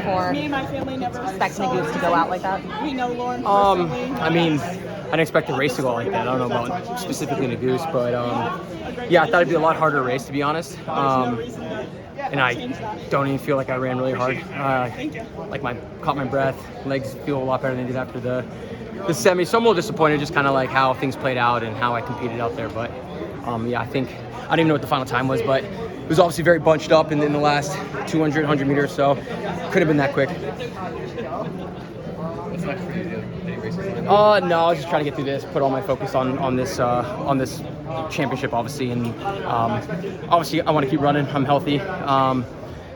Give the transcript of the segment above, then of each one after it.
before expecting the goose to go out like that? I mean, I didn't expect the race to go like that. I don't know about specifically the goose, but yeah, I thought it'd be a lot harder race, to be honest. And I don't even feel like I ran really hard. Caught my breath. Legs feel a lot better than they did after the semi. So I'm a little disappointed, just kind of like how things played out and how I competed out there. But yeah, I don't even know what the final time was, but it was obviously very bunched up in the last 200, 100 meters, so could have been that quick. What's next for you to do? Any races? No, I was just trying to get through this, put all my focus on this championship, obviously, and obviously I want to keep running. I'm healthy, and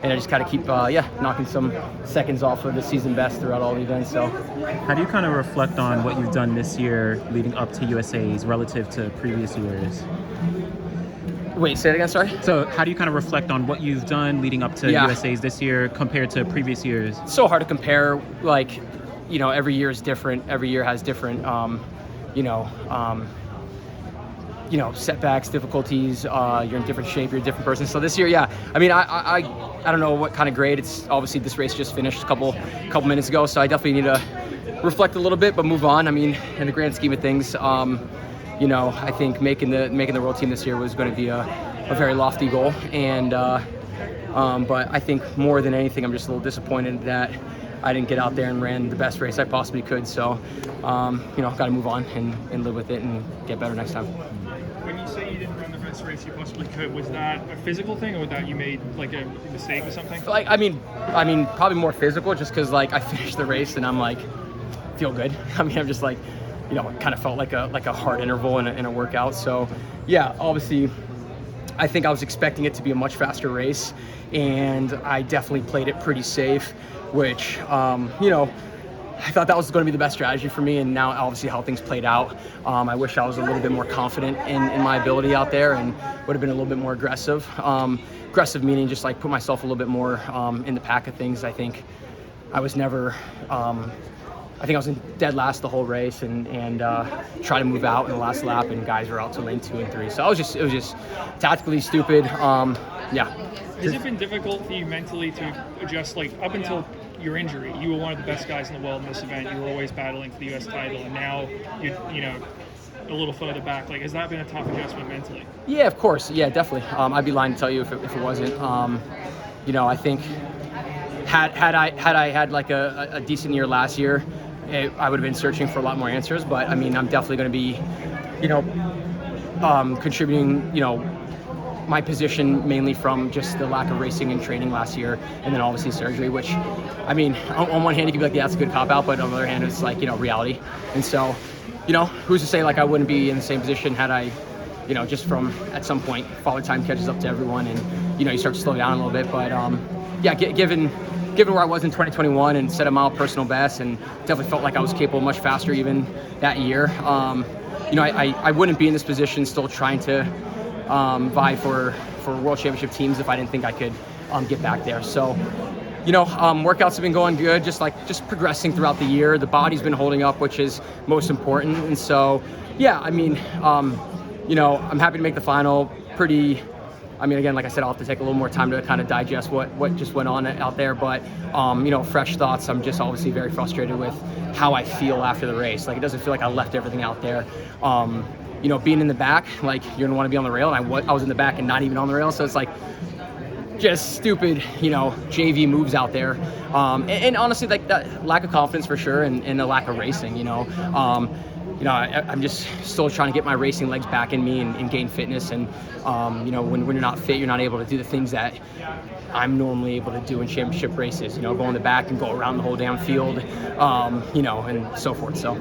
I just kind of keep knocking some seconds off of the season best throughout all the events. So, how do you kind of reflect on what you've done this year leading up to USA's relative to previous years? Wait, say it again, sorry? So how do you kind of reflect on what you've done leading up to USA's this year compared to previous years? It's so hard to compare, every year is different. Every year has different, setbacks, difficulties. You're in different shape, you're a different person. So this year, I don't know what kind of grade. It's obviously this race just finished a couple minutes ago, so I definitely need to reflect a little bit, but move on. I mean, in the grand scheme of things, I think making the world team this year was going to be a very lofty goal, and but I think more than anything, I'm just a little disappointed that I didn't get out there and ran the best race I possibly could. So, got to move on and live with it and get better next time. When you say you didn't run the best race you possibly could, was that a physical thing, or that you made like a mistake or something? I mean, probably more physical, just because I finished the race and I'm feel good. I'm just it kind of felt like a hard interval in a workout. So yeah, obviously I think I was expecting it to be a much faster race, and I definitely played it pretty safe, which I thought that was going to be the best strategy for me. And now obviously how things played out, I wish I was a little bit more confident in my ability out there and would have been a little bit more aggressive. Aggressive meaning just put myself a little bit more in the pack of things. I think I was never I think I was in dead last the whole race, and try to move out in the last lap, and guys were out to lane 2 and 3. So it was just tactically stupid. Yeah. Has it been difficult for you mentally to adjust? Up until your injury, you were one of the best guys in the world in this event. You were always battling for the U.S. title, and now you're a little further back. Has that been a tough adjustment mentally? Yeah, of course. Yeah, definitely. I'd be lying to tell you if it wasn't. I think had I had a decent year last year, I would have been searching for a lot more answers. But I mean, I'm definitely going to be, contributing, my position mainly from just the lack of racing and training last year, and then obviously surgery, which, I mean, on one hand you could be like, yeah, that's a good cop out, but on the other hand, it's reality. And so, who's to say I wouldn't be in the same position had I, just from at some point, Father Time catches up to everyone, and you start to slow down a little bit. But yeah, given where I was in 2021 and set a mile personal best, and definitely felt like I was capable much faster even that year. I wouldn't be in this position still trying to vie for World Championship teams if I didn't think I could get back there. So, workouts have been going good, just progressing throughout the year. The body's been holding up, which is most important. And so, yeah, I mean, I'm happy to make the final. Again, like I said, I'll have to take a little more time to kind of digest what just went on out there. But, fresh thoughts. I'm just obviously very frustrated with how I feel after the race. It doesn't feel like I left everything out there. Being in the back, you're going to want to be on the rail. And I was in the back and not even on the rail. So it's just stupid, JV moves out there. And honestly, that lack of confidence for sure, and the lack of racing, I'm just still trying to get my racing legs back in me and gain fitness. And, when you're not fit, you're not able to do the things that I'm normally able to do in championship races, go in the back and go around the whole damn field, and so forth. So.